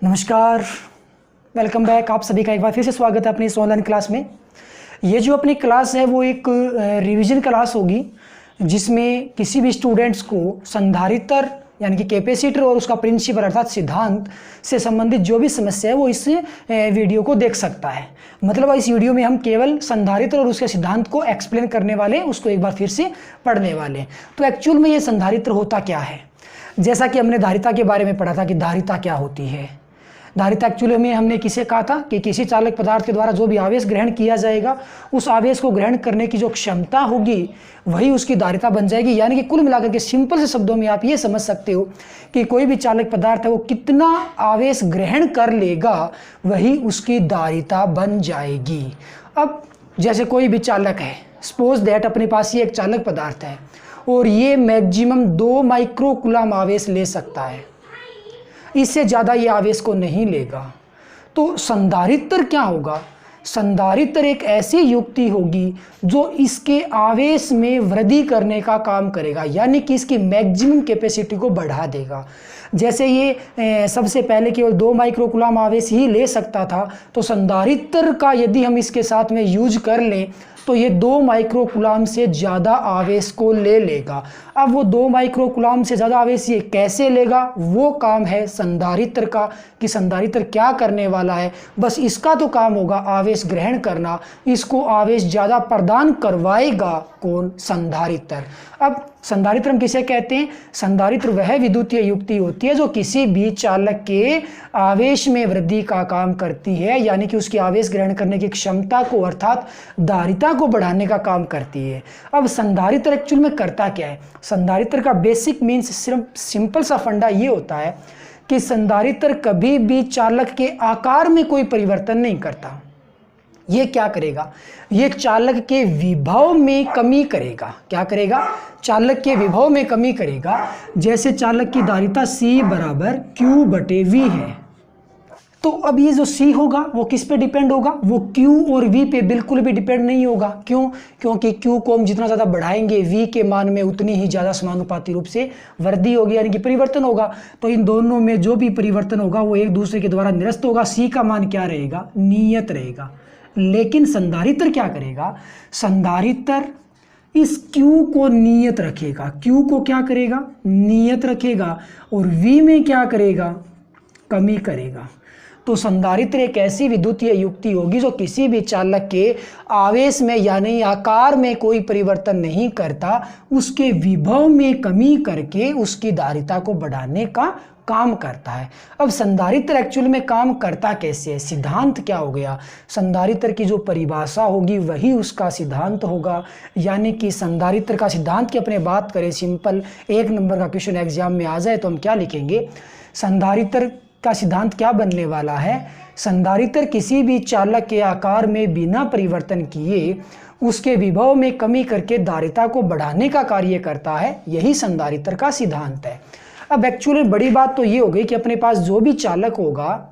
नमस्कार, welcome back. आप सभी का एक बार फिर से स्वागत है अपनी इस ऑनलाइन क्लास में। ये जो अपनी क्लास है वो एक रिवीजन क्लास होगी जिसमें किसी भी स्टूडेंट्स को संधारित्र यानी कि कैपेसिटर और उसका प्रिंसिपल अर्थात सिद्धांत से संबंधित जो भी समस्या है वो इस वीडियो को देख सकता है। मतलब इस वीडियो में हम केवल संधारित्र और उसके सिद्धांत को एक्सप्लेन करने वाले, उसको एक बार फिर से पढ़ने वाले। तो एक्चुअल में ये संधारित्र होता क्या है? जैसा कि हमने धारिता के बारे में पढ़ा था कि धारिता क्या होती है। धारिता एक्चुअली में हमने किसे कहा था कि किसी चालक पदार्थ के द्वारा जो भी आवेश ग्रहण किया जाएगा उस आवेश को ग्रहण करने की जो क्षमता होगी वही उसकी धारिता बन जाएगी। यानी कि कुल मिलाकर के सिंपल से शब्दों में आप ये समझ सकते हो कि कोई भी चालक पदार्थ है वो कितना आवेश ग्रहण कर लेगा वही उसकी धारिता बन जाएगी। अब जैसे कोई भी चालक है, सपोज दैट अपने पास ये एक चालक पदार्थ है और ये मैक्सिमम 2 माइक्रोकूलम आवेश ले सकता है, इससे ज़्यादा ये आवेश को नहीं लेगा। तो संधारित्र क्या होगा? संधारित्र एक ऐसी युक्ति होगी जो इसके आवेश में वृद्धि करने का काम करेगा, यानी कि इसकी मैक्सिमम कैपेसिटी को बढ़ा देगा। जैसे ये सबसे पहले केवल 2 माइक्रोकूलम आवेश ही ले सकता था, तो संधारित्र का यदि हम इसके साथ में यूज कर लें तो ये 2 माइक्रोकूलम से ज़्यादा आवेश को ले लेगा। अब वो 2 माइक्रोकूलम से ज़्यादा आवेश ये कैसे लेगा, वो काम है संधारित्र का कि संधारित्र क्या करने वाला है। बस इसका तो काम होगा आवेश ग्रहण करना, इसको आवेश ज़्यादा प्रदान करवाएगा कौन? संधारित्र। अब संधारित्र हम किसे कहते हैं? संधारित्र वह विद्युतीय युक्ति होती है जो किसी भी चालक के आवेश में वृद्धि का काम करती है, यानी कि उसकी आवेश ग्रहण करने की क्षमता को अर्थात धारिता को बढ़ाने का काम करती है। अब संधारित्र एक्चुअल में करता क्या है? संधारित्र का बेसिक मीन्स सिर्फ सिंपल सा फंडा ये होता है कि संधारित्र कभी भी चालक के आकार में कोई परिवर्तन नहीं करता। ये क्या करेगा? ये चालक के विभव में कमी करेगा। क्या करेगा? चालक के विभव में कमी करेगा। जैसे चालक की धारिता C बराबर Q/V है, तो अब ये जो C होगा वो किस पे डिपेंड होगा? वो Q और V पे बिल्कुल भी डिपेंड नहीं होगा। क्यों? क्योंकि Q को हम जितना ज़्यादा बढ़ाएंगे V के मान में उतनी ही ज़्यादा समानुपाती रूप से वृद्धि होगी, यानी कि परिवर्तन होगा। तो इन दोनों में जो भी परिवर्तन होगा वो एक दूसरे के द्वारा निरस्त होगा। C का मान क्या रहेगा? नियत रहेगा। लेकिन संधारित्र क्या करेगा? संधारित्र इस Q को नियत रखेगा। Q को क्या करेगा? नियत रखेगा। और V में क्या करेगा? कमी करेगा। तो संधारित्र एक ऐसी विद्युतीय युक्ति होगी जो किसी भी चालक के आवेश में यानी आकार में कोई परिवर्तन नहीं करता, उसके विभव में कमी करके उसकी धारिता को बढ़ाने का काम करता है। अब संधारित्र एक्चुअल में काम करता कैसे है? सिद्धांत क्या हो गया? संधारित्र की जो परिभाषा होगी वही उसका सिद्धांत होगा। यानी कि संधारित्र का सिद्धांत की अपने बात करें, सिंपल 1 नंबर का क्वेश्चन एग्जाम में आ जाए तो हम क्या लिखेंगे? संधारित्र का सिद्धांत क्या बनने वाला है? संधारित्र किसी भी चालक के आकार में बिना परिवर्तन किए उसके विभव में कमी करके धारिता को बढ़ाने का कार्य करता है। यही संधारित्र का सिद्धांत है। अब एक्चुअली बड़ी बात तो ये हो गई कि अपने पास जो भी चालक होगा,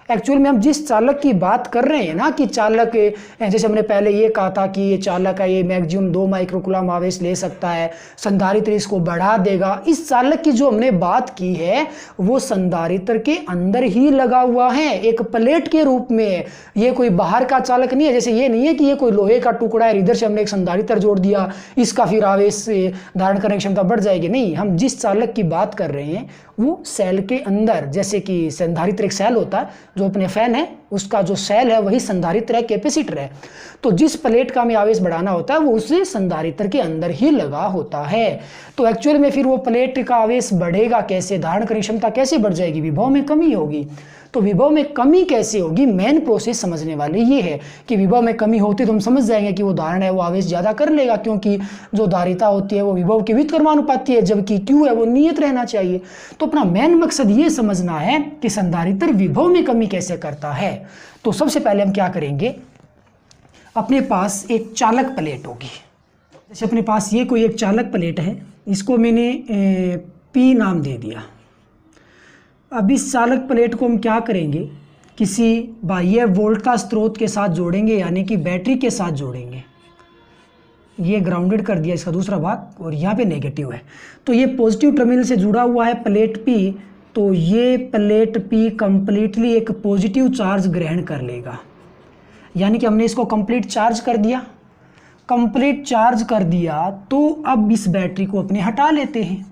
एक्चुअल में हम जिस चालक की बात कर रहे हैं ना कि चालक, जैसे हमने पहले ये कहा था कि ये चालक है, ये मैक्सिमम 2 माइक्रोकूलम आवेश ले सकता है, संधारित्र इसको बढ़ा देगा। इस चालक की जो हमने बात की है वो संधारित्र के अंदर ही लगा हुआ है, एक प्लेट के रूप में। ये कोई बाहर का चालक नहीं है। जैसे ये नहीं है कि ये कोई लोहे का टुकड़ा है, इधर से हमने एक संधारित्र जोड़ दिया, इसका फिर आवेश धारण करने की क्षमता बढ़ जाएगी। नहीं, हम जिस चालक की बात कर रहे हैं वो सेल के अंदर, जैसे कि संधारित्र एक सेल होता है, जो अपने फैन है उसका जो सेल है वही संधारित्र है, कैपेसिटर है। तो जिस प्लेट का हमें आवेश बढ़ाना होता है वो उसे संधारित्र के अंदर ही लगा होता है। तो एक्चुअल में फिर वो प्लेट का आवेश बढ़ेगा कैसे? धारण करने की क्षमता कैसे बढ़ जाएगी? विभव में कमी होगी। तो विभव में कमी कैसे होगी? मेन प्रोसेस समझने वाले ये है कि विभव में कमी होती तो हम समझ जाएंगे कि वो धारण है वो आवेश ज़्यादा कर लेगा, क्योंकि जो धारिता होती है वो विभव के व्युत्क्रमानुपाती है, जबकि Q है वो नियत रहना चाहिए। तो अपना मेन मकसद ये समझना है कि संधारित्र विभव में कमी कैसे करता है। तो सबसे पहले हम क्या करेंगे, अपने पास एक चालक प्लेट होगी। जैसे अपने पास ये कोई एक चालक प्लेट है, इसको मैंने P नाम दे दिया। अब इस चालक प्लेट को हम क्या करेंगे? किसी बाह्य वोल्ट का स्रोत के साथ जोड़ेंगे, यानी कि बैटरी के साथ जोड़ेंगे। ये ग्राउंडेड कर दिया इसका दूसरा भाग और यहाँ पे नेगेटिव है। तो ये पॉजिटिव टर्मिनल से जुड़ा हुआ है प्लेट P, तो ये प्लेट P कंप्लीटली एक पॉजिटिव चार्ज ग्रहण कर लेगा, यानी कि हमने इसको कंप्लीट चार्ज कर दिया। कंप्लीट चार्ज कर दिया तो अब इस बैटरी को अपने हटा लेते हैं,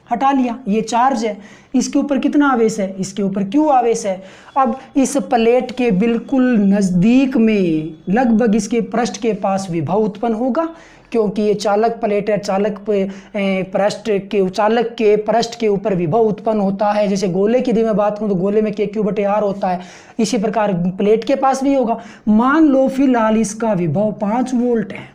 हटा लिया, ये चार्ज है, इसके ऊपर कितना आवेश है, इसके ऊपर Q आवेश है। अब इस प्लेट के बिल्कुल नज़दीक में लगभग इसके पृष्ठ के पास विभव उत्पन्न होगा, क्योंकि ये चालक प्लेट है, चालक के पृष्ठ के ऊपर विभव उत्पन्न होता है। जैसे गोले की यदि मैं बात करूँ तो गोले में KQ/R होता है, इसी प्रकार प्लेट के पास भी होगा। मान लो फिलहाल इसका विभव 5 वोल्ट है,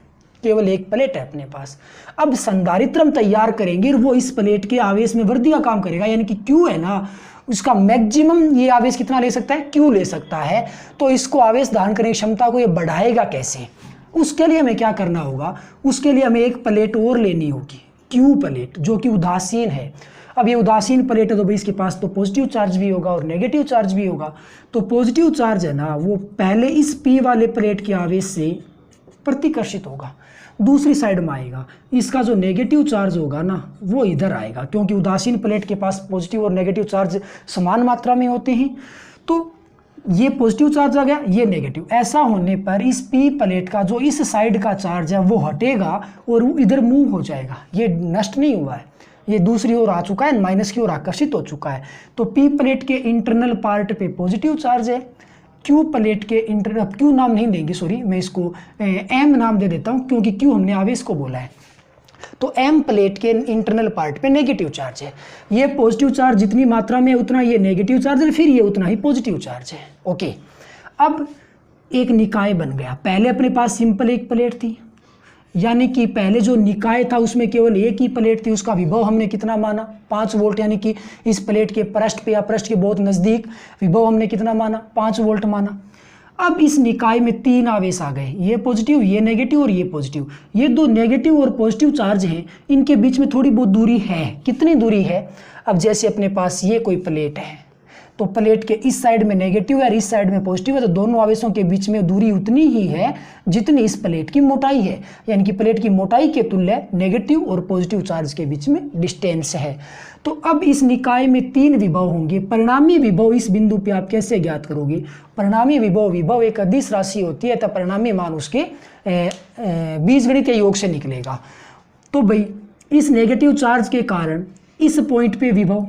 केवल एक प्लेट है अपने पास। अब संधारित्र हम तैयार करेंगे और वो इस प्लेट के आवेश में वृद्धि का काम करेगा, यानी कि Q है ना, उसका मैक्सिमम ये आवेश कितना ले सकता है, Q ले सकता है। तो इसको आवेश धारण करने की क्षमता को ये बढ़ाएगा कैसे, उसके लिए हमें क्या करना होगा, उसके लिए हमें एक प्लेट और लेनी होगी, Q प्लेट, जो कि उदासीन है। अब ये उदासीन प्लेट है तो भाई इसके पास तो पॉजिटिव चार्ज भी होगा और नेगेटिव चार्ज भी होगा। तो पॉजिटिव चार्ज है ना, वो पहले इस P वाले प्लेट के आवेश से प्रतिकर्षित होगा, दूसरी साइड में आएगा। इसका जो नेगेटिव चार्ज होगा ना वो इधर आएगा, क्योंकि उदासीन प्लेट के पास पॉजिटिव और नेगेटिव चार्ज समान मात्रा में होते हैं। तो ये पॉजिटिव चार्ज आ गया, ये नेगेटिव। ऐसा होने पर इस P प्लेट का जो इस साइड का चार्ज है वो हटेगा और वो इधर मूव हो जाएगा, ये नष्ट नहीं हुआ है, ये दूसरी ओर आ चुका है, माइनस की ओर आकर्षित हो चुका है। तो P प्लेट के इंटरनल पार्ट पे पॉजिटिव चार्ज है, Q प्लेट के Q नाम नहीं देंगे, सॉरी, मैं इसको M नाम दे देता हूँ, क्योंकि Q हमने आवेश को बोला है। तो M प्लेट के इंटरनल पार्ट पे नेगेटिव चार्ज है। ये पॉजिटिव चार्ज जितनी मात्रा में उतना ये नेगेटिव चार्ज है, फिर ये उतना ही पॉजिटिव चार्ज है। ओके, अब एक निकाय बन गया। पहले अपने पास सिंपल एक प्लेट थी, यानी कि पहले जो निकाय था उसमें केवल एक ही प्लेट थी, उसका विभव हमने कितना माना, 5 वोल्ट, यानी कि इस प्लेट के पृष्ठ पे या पृष्ठ के बहुत नज़दीक विभव हमने कितना माना, 5 वोल्ट माना। अब इस निकाय में 3 आवेश आ गए, ये पॉजिटिव, ये नेगेटिव और ये पॉजिटिव। ये दो नेगेटिव और पॉजिटिव चार्ज हैं, इनके बीच में थोड़ी बहुत दूरी है। कितनी दूरी है, अब जैसे अपने पास ये कोई प्लेट है, तो प्लेट के इस साइड में नेगेटिव है और इस साइड में पॉजिटिव है, तो दोनों आवेशों के बीच में दूरी उतनी ही है जितनी इस प्लेट की मोटाई है, यानी कि प्लेट की मोटाई के तुल्य नेगेटिव और पॉजिटिव चार्ज के बीच में डिस्टेंस है। तो अब इस निकाय में 3 विभव होंगे। परिणामी विभव इस बिंदु पे आप कैसे ज्ञात करोगे, परिणामी विभव एक अदिश राशि होती है, तब परिणामी मान उसके बीजगणितीय योग से निकलेगा। तो भाई इस नेगेटिव चार्ज के कारण इस पॉइंट पे विभव,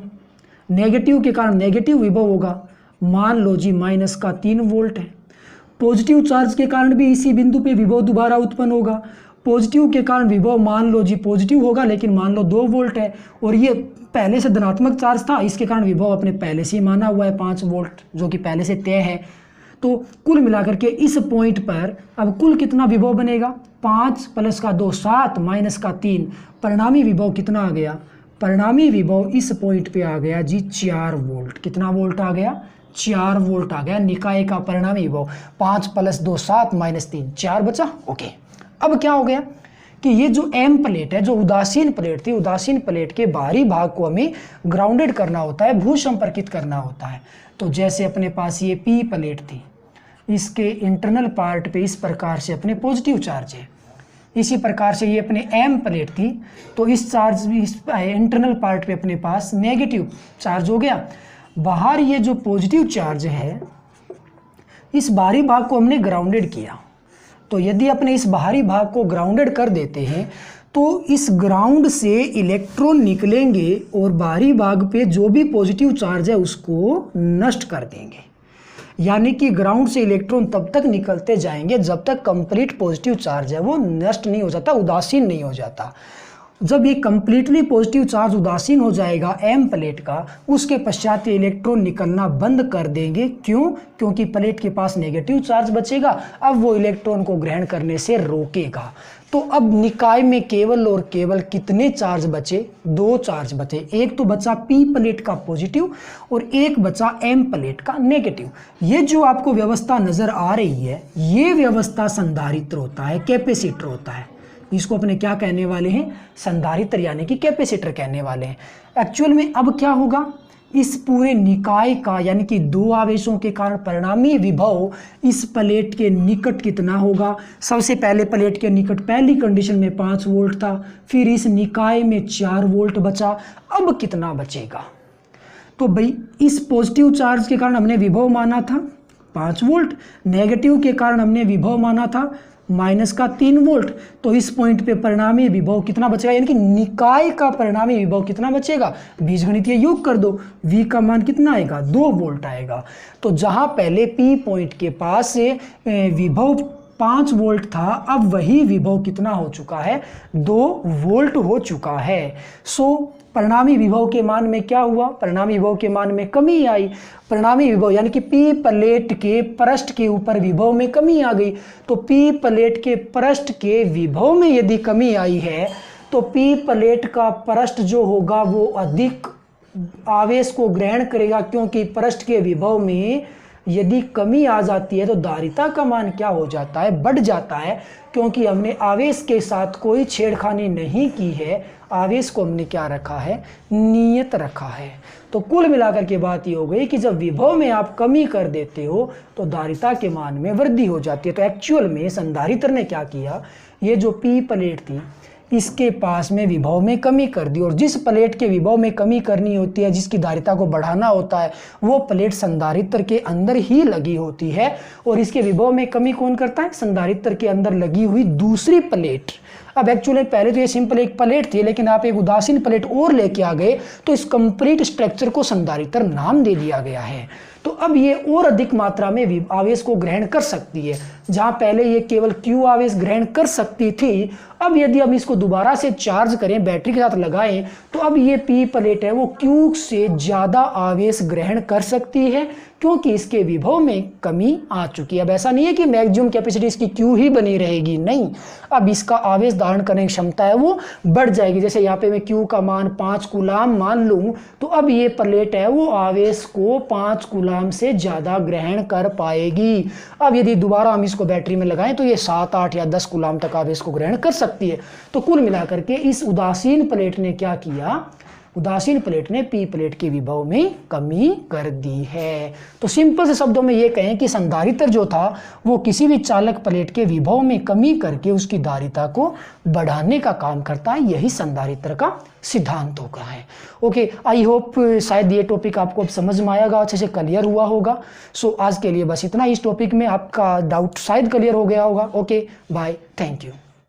नेगेटिव के कारण नेगेटिव विभव होगा, मान लो जी -3 वोल्ट है। पॉजिटिव चार्ज के कारण भी इसी बिंदु पे विभव दोबारा उत्पन्न होगा। पॉजिटिव के कारण विभव मान लो जी पॉजिटिव होगा, लेकिन मान लो 2 वोल्ट है और ये पहले से धनात्मक चार्ज था, इसके कारण विभव अपने पहले से ही माना हुआ है 5 वोल्ट, जो कि पहले से तय है। तो कुल मिलाकर के इस पॉइंट पर अब कुल कितना विभव बनेगा, 5 + 2 7 -3, परिणामी विभव कितना आ गया, परिणामी विभव इस पॉइंट पे आ गया जी 4 वोल्ट। कितना वोल्ट आ गया, 4 वोल्ट आ गया। निकाय का परिणामी विभव 5 + 2 7 -3, 4 बचा। ओके, अब क्या हो गया कि ये जो M प्लेट है, जो उदासीन प्लेट थी, उदासीन प्लेट के बाहरी भाग को हमें ग्राउंडेड करना होता है, भू संपर्कित करना होता है। तो जैसे अपने पास ये P प्लेट थी, इसके इंटरनल पार्ट पे इस प्रकार से अपने पॉजिटिव चार्ज है, इसी प्रकार से ये अपने M प्लेट थी, तो इस चार्ज इस इंटरनल पार्ट पे अपने पास नेगेटिव चार्ज हो गया। बाहर ये जो पॉजिटिव चार्ज है, इस बाहरी भाग को हमने ग्राउंडेड किया। तो यदि अपने इस बाहरी भाग को ग्राउंडेड कर देते हैं तो इस ग्राउंड से इलेक्ट्रॉन निकलेंगे और बाहरी भाग पे जो भी पॉजिटिव चार्ज है उसको नष्ट कर देंगे। यानी कि ग्राउंड से इलेक्ट्रॉन तब तक निकलते जाएंगे जब तक कंप्लीट पॉजिटिव चार्ज है वो नष्ट नहीं हो जाता, उदासीन नहीं हो जाता। जब ये कंप्लीटली पॉजिटिव चार्ज उदासीन हो जाएगा M प्लेट का, उसके पश्चात ये इलेक्ट्रॉन निकलना बंद कर देंगे। क्यों? क्योंकि प्लेट के पास नेगेटिव चार्ज बचेगा, अब वो इलेक्ट्रॉन को ग्रहण करने से रोकेगा। तो अब निकाय में केवल और केवल कितने चार्ज बचे, 2 चार्ज बचे। एक तो बचा P प्लेट का पॉजिटिव और एक बचा M प्लेट का नेगेटिव। ये जो आपको व्यवस्था नज़र आ रही है, ये व्यवस्था संधारित्र होता है, कैपेसिटर होता है। इसको अपने क्या कहने वाले हैं, संधारित्र यानी कि कैपेसिटर कहने वाले हैं। एक्चुअल में अब क्या होगा, इस पूरे निकाय का यानी कि 2 आवेशों के कारण परिणामी विभव इस प्लेट के निकट कितना होगा। सबसे पहले प्लेट के निकट पहली कंडीशन में 5 वोल्ट था, फिर इस निकाय में 4 वोल्ट बचा। अब कितना बचेगा, तो भाई इस पॉजिटिव चार्ज के कारण हमने विभव माना था 5 वोल्ट, नेगेटिव के कारण हमने विभव माना था -3 वोल्ट। तो इस पॉइंट पे परिणामी विभव कितना बचेगा, यानी कि निकाय का परिणामी विभव कितना बचेगा, बीजगणितीय योग कर दो, V का मान कितना आएगा, 2 वोल्ट आएगा। तो जहां पहले P पॉइंट के पास से विभव 5 वोल्ट था, अब वही विभव कितना हो चुका है, 2 वोल्ट हो चुका है। सो परिणामी विभव के मान में क्या हुआ, परिणामी विभव के मान में कमी आई। परिणामी विभव यानी कि P प्लेट के पृष्ठ के ऊपर विभव में कमी आ गई। तो P प्लेट के पृष्ठ के विभव में यदि कमी आई है तो P प्लेट का पृष्ठ जो होगा वो अधिक आवेश को ग्रहण करेगा, क्योंकि पृष्ठ के विभव में यदि कमी आ जाती है तो धारिता का मान क्या हो जाता है, बढ़ जाता है, क्योंकि हमने आवेश के साथ कोई छेड़खानी नहीं की है, आवेश को हमने क्या रखा है, नियत रखा है। तो कुल मिलाकर के बात ये हो गई कि जब विभव में आप कमी कर देते हो तो धारिता के मान में वृद्धि हो जाती है। तो एक्चुअल में संधारित्र ने क्या किया, ये जो P प्लेट थी इसके पास में विभव में कमी कर दी, और जिस प्लेट के विभव में कमी करनी होती है, जिसकी धारिता को बढ़ाना होता है, वो प्लेट संधारित्र के अंदर ही लगी होती है। और इसके विभव में कमी कौन करता है, संधारित्र के अंदर लगी हुई दूसरी प्लेट। अब एक्चुअली पहले तो ये सिंपल एक प्लेट थी, लेकिन आप एक उदासीन प्लेट और लेके आ गए तो इस कंप्लीट स्ट्रक्चर को संधारित्र नाम दे दिया गया है। तो अब ये और अधिक मात्रा में आवेश को ग्रहण कर सकती है। जहां पहले ये केवल Q आवेश ग्रहण कर सकती थी, अब यदि हम इसको दोबारा से चार्ज करें, बैटरी के साथ लगाएं, तो अब ये P प्लेट है वो Q से ज़्यादा आवेश ग्रहण कर सकती है, क्योंकि इसके विभव में कमी आ चुकी है। अब ऐसा नहीं है कि मैक्सिमम कैपेसिटी इसकी Q ही बनी रहेगी, नहीं, अब इसका आवेश धारण करने की क्षमता है वो बढ़ जाएगी। जैसे यहाँ पे मैं Q का मान 5 कूलाम मान लूँ, तो अब ये प्लेट है वो आवेश को 5 कूलाम से ज़्यादा ग्रहण कर पाएगी। अब यदि दोबारा हम इसको बैटरी में लगाएं तो ये 7, 8 या 10 कूलाम तक आवेश को ग्रहण कर सकती है। तो कुल मिलाकर के इस उदासीन प्लेट ने क्या किया, उदासीन प्लेट ने P प्लेट के विभव में कमी कर दी है। तो सिंपल से शब्दों में ये कहें कि संधारित्र जो था वो किसी भी चालक प्लेट के विभव में कमी करके उसकी धारिता को बढ़ाने का काम करता है। यही संधारित्र का सिद्धांत होगा है। ओके, आई होप शायद ये टॉपिक आपको अब समझ में आएगा, अच्छे से क्लियर हुआ होगा। सो आज के लिए बस इतना, इस टॉपिक में आपका डाउट शायद क्लियर हो गया होगा। Okay, bye, thank you.